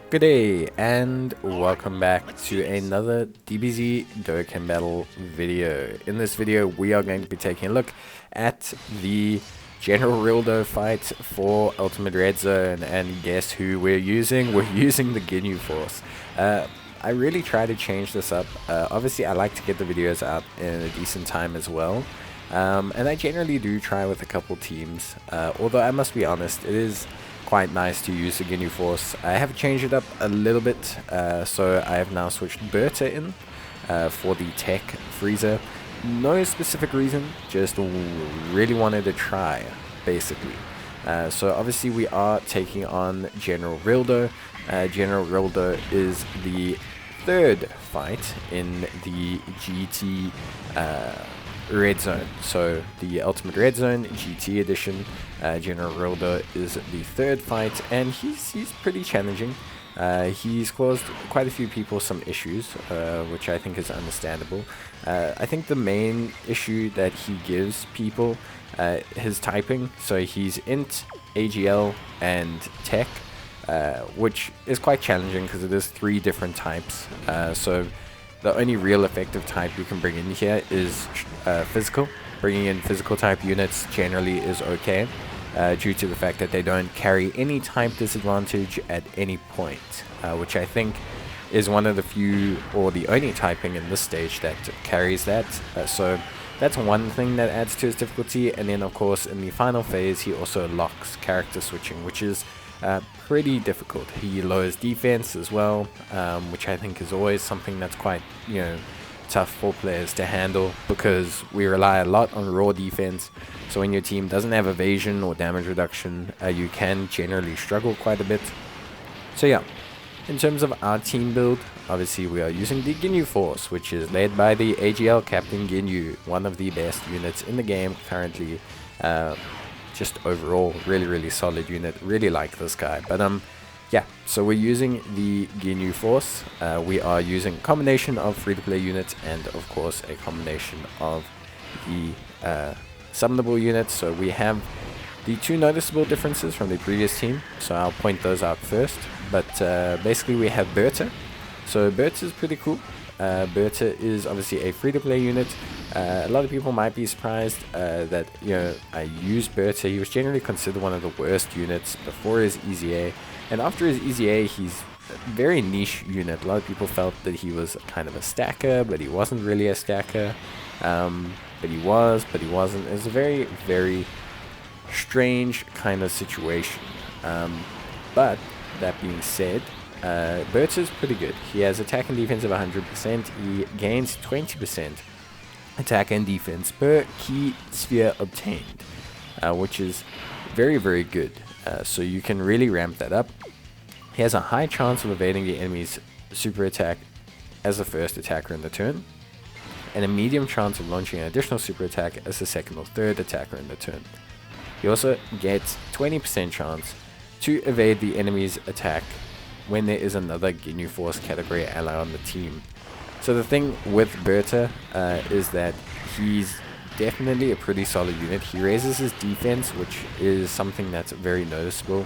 Good day and welcome back to another Dbz Dokkan battle video. In this video we are going to be taking a look at the General Rilldo fight for Ultimate Red Zone, and guess who we're using? We're using the Ginyu Force. I really try to change this up. Obviously I like to get the videos out in a decent time as well. And I generally do try with a couple teams, although I must be honest, it is quite nice to use the Ginyu Force. I have changed it up a little bit, so I have now switched Berta in for the Tech Freezer. No specific reason, just really wanted to try, basically. So obviously we are taking on General Rilldo. General Rilldo is the third fight in the GT Red Zone. So the Ultimate Red Zone GT edition, General Rilldo is the third fight, and he's pretty challenging. He's caused quite a few people some issues, which I think is understandable. I think the main issue that he gives people, his typing. So he's int, AGL, and tech, which is quite challenging because it is 3 different types. So the only real effective type you can bring in here is physical. Bringing in physical type units generally is okay, due to the fact that they don't carry any type disadvantage at any point, which I think is one of the few or the only typing in this stage that carries that. So that's one thing that adds to his difficulty. And then of course in the final phase he also locks character switching, which is pretty difficult. He lowers defense as well, which I think is always something that's quite, tough for players to handle, because we rely a lot on raw defense. So when your team doesn't have evasion or damage reduction, you can generally struggle quite a bit. So yeah, in terms of our team build, obviously we are using the Ginyu Force, which is led by the AGL Captain Ginyu, one of the best units in the game currently. Just overall really solid unit. Really like this guy. But yeah, so we're using the Ginyu Force. We are using a combination of free-to-play units and of course a combination of the summonable units. So we have the 2 noticeable differences from the previous team, so I'll point those out first. But basically we have Berta. So Berta is pretty cool. Berta is obviously a free-to-play unit. A lot of people might be surprised that I use Berta. He was generally considered one of the worst units before his EZA, and after his EZA he's a very niche unit. A lot of people felt that he was kind of a stacker, but he wasn't really a stacker. But he was, but he wasn't. It's a very strange kind of situation. But that being said, Berta is pretty good. He has attack and defense of 100%. He gains 20% attack and defense per key sphere obtained, which is very good. So you can really ramp that up. He has a high chance of evading the enemy's super attack as the first attacker in the turn, and a medium chance of launching an additional super attack as the second or third attacker in the turn. He also gets 20% chance to evade the enemy's attack when there is another Ginyu Force category ally on the team. So the thing with Berta is that he's definitely a pretty solid unit. He raises his defense, which is something that's very noticeable.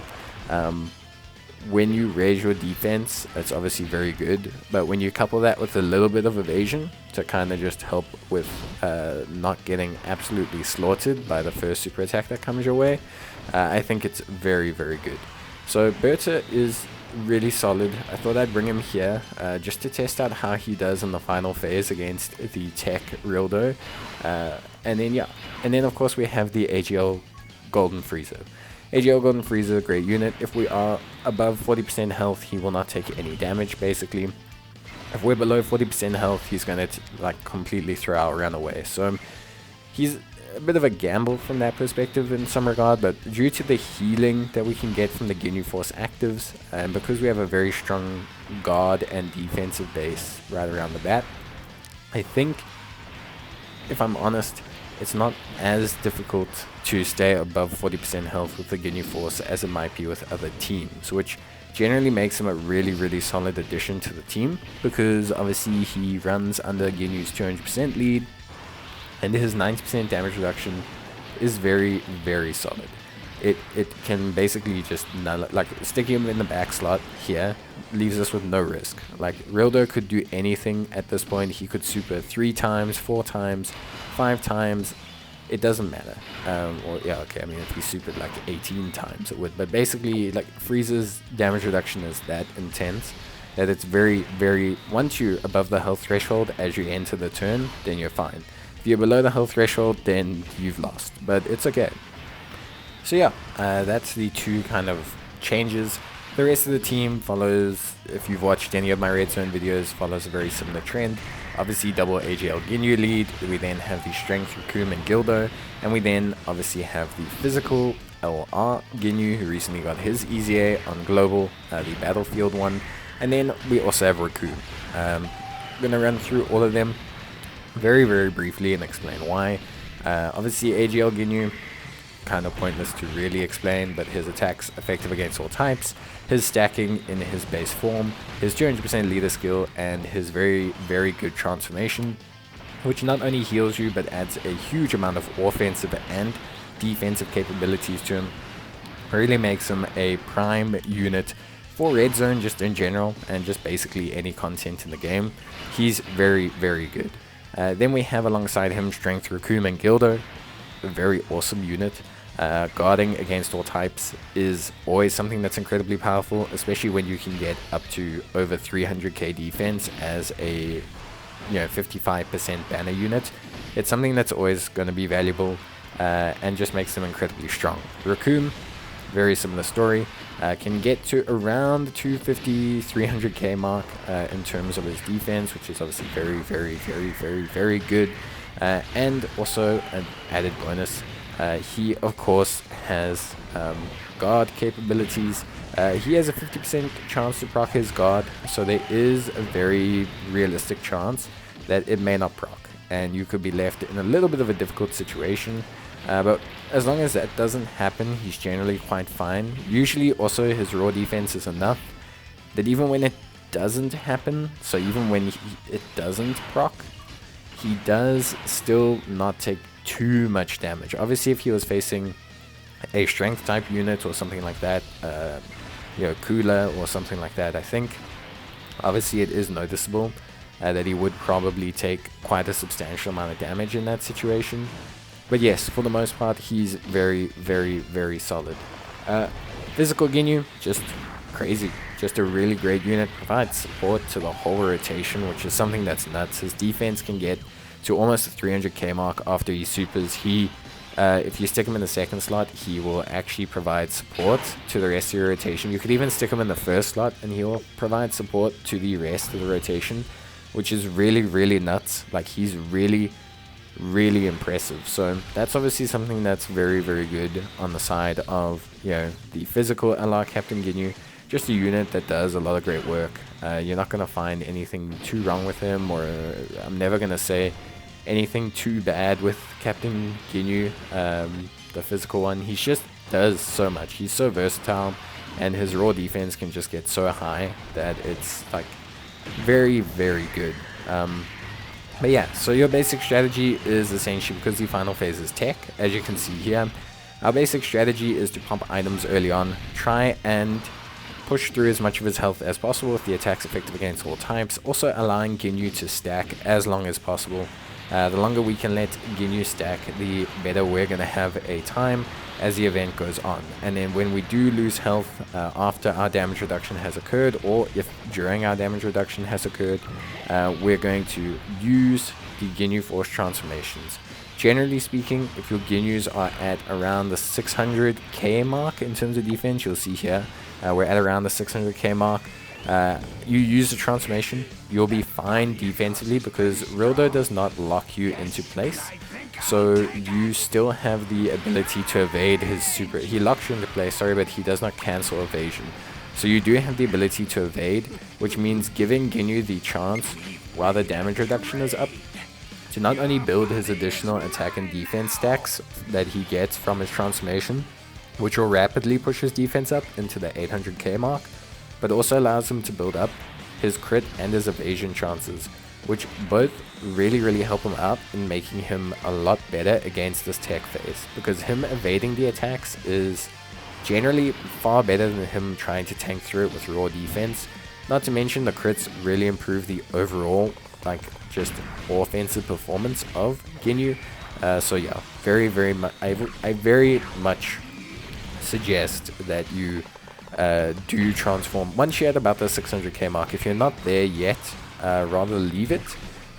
When you raise your defense, it's obviously very good, but when you couple that with a little bit of evasion to kind of just help with not getting absolutely slaughtered by the first super attack that comes your way, I think it's very good. So Berta is really solid. I thought I'd bring him here just to test out how he does in the final phase against the Tech Rilldo. And then of course we have the AGL Golden Freezer. AGL Golden Freezer, great unit. If we are above 40% health, he will not take any damage basically. If we're below 40% health, he's going to completely throw our run away. So he's a bit of a gamble from that perspective in some regard, but due to the healing that we can get from the Ginyu Force actives, and because we have a very strong guard and defensive base right around the bat, I think, if I'm honest, it's not as difficult to stay above 40% health with the Ginyu Force as it might be with other teams, which generally makes him a really solid addition to the team, because obviously he runs under Ginyu's 200% lead, and his 90% damage reduction is very solid. it can basically just like sticking him in the back slot here leaves us with no risk. Like Rilldo could do anything at this point. He could super 3 times, 4 times, 5 times. It doesn't matter. Or yeah, okay. I mean, if he supered like 18 times, it would. But basically, like Frieza's damage reduction is that intense that it's very, very. Once you're above the health threshold as you enter the turn, then you're fine. If you're below the health threshold, then you've lost. But it's okay. So yeah, that's the 2 kind of changes. The rest of the team follows, if you've watched any of my Red Zone videos, follows a very similar trend. Obviously double AGL Ginyu lead, we then have the strength Raccoon and Gildo, and we then obviously have the physical LR Ginyu, who recently got his EZA on global, the battlefield one, and then we also have Raccoon. I'm going to run through all of them very, very briefly and explain why. Obviously AGL Ginyu, kind of pointless to really explain, but his attacks effective against all types, his stacking in his base form, his 200% leader skill, and his very, very good transformation, which not only heals you but adds a huge amount of offensive and defensive capabilities to him. Really makes him a prime unit for Red Zone just in general, and just basically any content in the game. He's very, very good. Then we have alongside him Strength Raccoon and Gildo, a very awesome unit. Guarding against all types is always something that's incredibly powerful, especially when you can get up to over 300k defense as a 55% banner unit. It's something that's always going to be valuable and just makes them incredibly strong. Raccoon, very similar story, can get to around the 250 300k mark in terms of his defense, which is obviously very, very, very, very, very good. And also an added bonus, he of course has guard capabilities. He has a 50% chance to proc his guard, so there is a very realistic chance that it may not proc, and you could be left in a little bit of a difficult situation. But as long as that doesn't happen, he's generally quite fine. Usually also his raw defense is enough that even when it doesn't happen, so even when it doesn't proc, he does still not take too much damage. Obviously, if he was facing a strength type unit or something like that, Cooler or something like that, I think obviously it is noticeable that he would probably take quite a substantial amount of damage in that situation. But yes, for the most part, he's very, very, very solid. Physical Ginyu, just crazy. Just a really great unit. Provides support to the whole rotation, which is something that's nuts. His defense can get to almost the 300k mark after he supers. If you stick him in the second slot, he will actually provide support to the rest of your rotation. You could even stick him in the first slot and he will provide support to the rest of the rotation, which is really, really nuts. Like, he's really, really impressive. So that's obviously something that's very, very good on the side of, the physical LR Captain Ginyu. Just a unit that does a lot of great work. You're not going to find anything too wrong with him, or I'm never going to say anything too bad with Captain Ginyu, the physical one. He just does so much. He's so versatile, and his raw defense can just get so high that it's like very, very good. But yeah, so your basic strategy is essentially, because the final phase is tech, as you can see here, our basic strategy is to pump items early on, try and push through as much of his health as possible with the attacks effective against all types, also allowing Ginyu to stack as long as possible. The longer we can let Ginyu stack, the better we're going to have a time as the event goes on. And then when we do lose health after our damage reduction has occurred, or if during our damage reduction has occurred, we're going to use the Ginyu Force transformations. Generally speaking, if your Ginyus are at around the 600k mark in terms of defense, you'll see here, we're at around the 600k mark. You use the transformation, you'll be fine defensively because Rilldo does not lock you into place. So you still have the ability to evade his super. He locks you into place, sorry, but he does not cancel evasion. So you do have the ability to evade, which means giving Ginyu the chance, while the damage reduction is up, to not only build his additional attack and defense stacks that he gets from his transformation, which will rapidly push his defense up into the 800k mark, but also allows him to build up his crit and his evasion chances, which both really help him out in making him a lot better against this tech phase, because him evading the attacks is generally far better than him trying to tank through it with raw defense. Not to mention the crits really improve the overall, like, just offensive performance of Ginyu. So yeah, I very much suggest that you do transform once you're at about the 600k mark. If you're not there yet, rather leave it.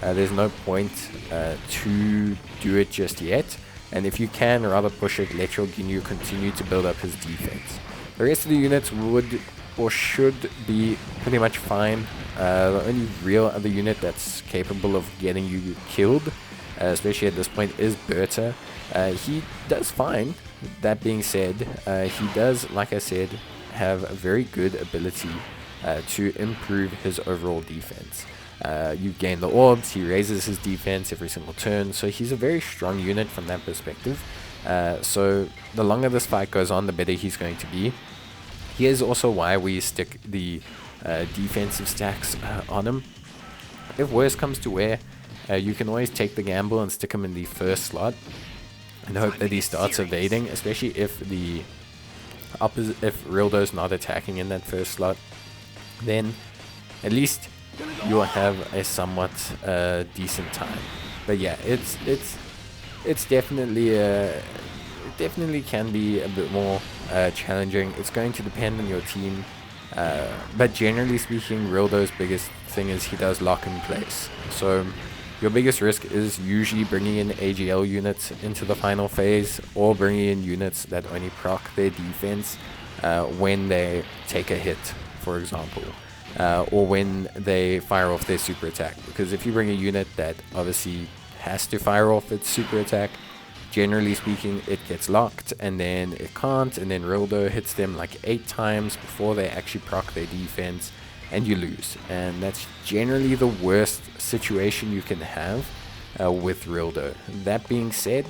There's no point to do it just yet, and if you can, rather push it, let your Ginyu continue to build up his defense. The rest of the units would or should be pretty much fine. The only real other unit that's capable of getting you killed, especially at this point, is Berta. He does fine. That being said, he does, like I said, have a very good ability to improve his overall defense. You gain the orbs, he raises his defense every single turn, so he's a very strong unit from that perspective. So the longer this fight goes on, the better he's going to be. Here's also why we stick the defensive stacks on him. If worse comes to where, you can always take the gamble and stick him in the first slot and hope that he starts evading, especially if the if Rildo's not attacking in that first slot. Then at least you'll have a somewhat decent time. But yeah, it's definitely definitely can be a bit more challenging. It's going to depend on your team, but generally speaking, Rildo's biggest thing is he does lock in place. So your biggest risk is usually bringing in AGL units into the final phase, or bringing in units that only proc their defense when they take a hit, for example, or when they fire off their super attack. Because if you bring a unit that obviously has to fire off its super attack, generally speaking, it gets locked, and then it can't, and then Rilldo hits them like 8 times before they actually proc their defense, and you lose. And that's generally the worst situation you can have with Rilldo. That being said,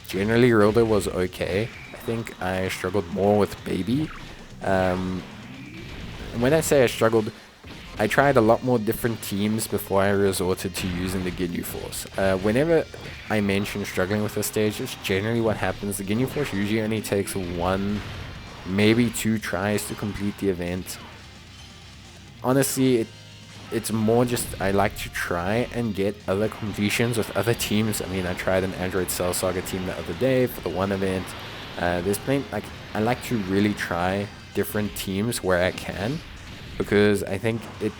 generally Rilldo was okay. I think I struggled more with Baby. And when I say I struggled, I tried a lot more different teams before I resorted to using the Ginyu Force. Whenever I mention struggling with a stage, it's generally what happens. The Ginyu Force usually only takes 1, maybe 2 tries to complete the event. Honestly, it's more just I like to try and get other completions with other teams. I mean, I tried an Android Cell Saga team the other day for the one event. There's plenty, like, I like to really try different teams where I can, because I think it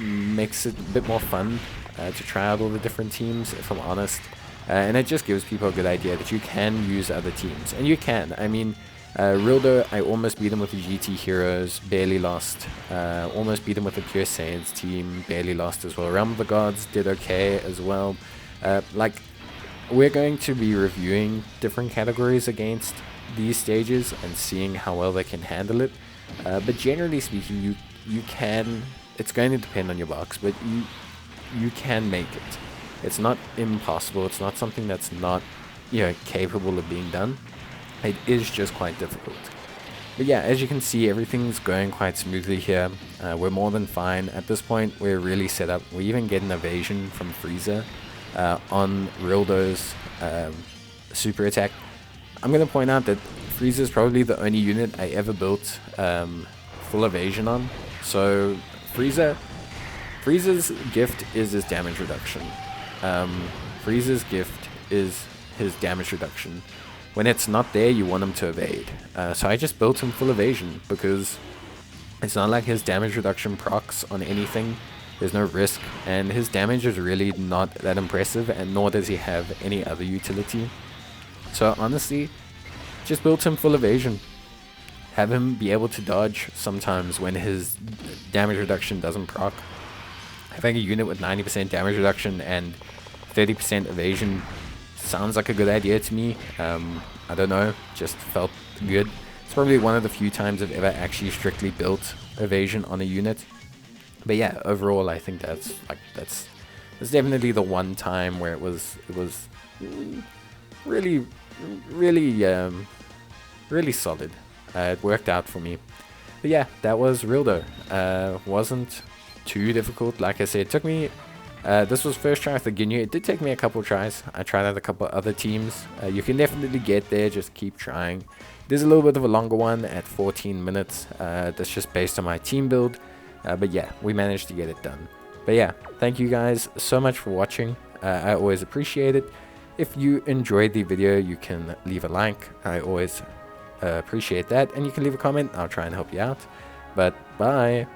makes it a bit more fun to try out all the different teams, if I'm honest. And it just gives people a good idea that you can use other teams. And you can. I mean, Rilldo, I almost beat him with the GT Heroes, barely lost. Almost beat him with the Pure Saiyans team, barely lost as well. Realm of the Gods did okay as well. Like, we're going to be reviewing different categories against these stages and seeing how well they can handle it. But generally speaking, you can, it's going to depend on your box, but you can make it. It's not impossible. It's not something that's not, capable of being done. It is just quite difficult. But yeah, as you can see, everything's going quite smoothly here. We're more than fine. At this point, we're really set up. We even get an evasion from Frieza on Rildo's super attack. I'm going to point out that Frieza is probably the only unit I ever built full evasion on. So Frieza's gift is his damage reduction. Frieza's gift is his damage reduction. When it's not there, you want him to evade. So I just built him full evasion, because it's not like his damage reduction procs on anything. There's no risk, and his damage is really not that impressive, and nor does he have any other utility. So honestly, just built him full evasion. Have him be able to dodge sometimes when his damage reduction doesn't proc. Having a unit with 90% damage reduction and 30% evasion sounds like a good idea to me. I don't know, just felt good. It's probably one of the few times I've ever actually strictly built evasion on a unit. But yeah, overall I think that's definitely the one time where it was really solid. It worked out for me. But yeah, that was Rilldo. Wasn't too difficult. Like I said, it took me, this was first try with the Ginyu. It did take me a couple tries. I tried out a couple other teams. You can definitely get there, just keep trying. There's a little bit of a longer one at 14 minutes. That's just based on my team build. But yeah, we managed to get it done. But yeah, thank you guys so much for watching. I always appreciate it. If you enjoyed the video, you can leave a like. I always appreciate that. And you can leave a comment. I'll try and help you out. But bye.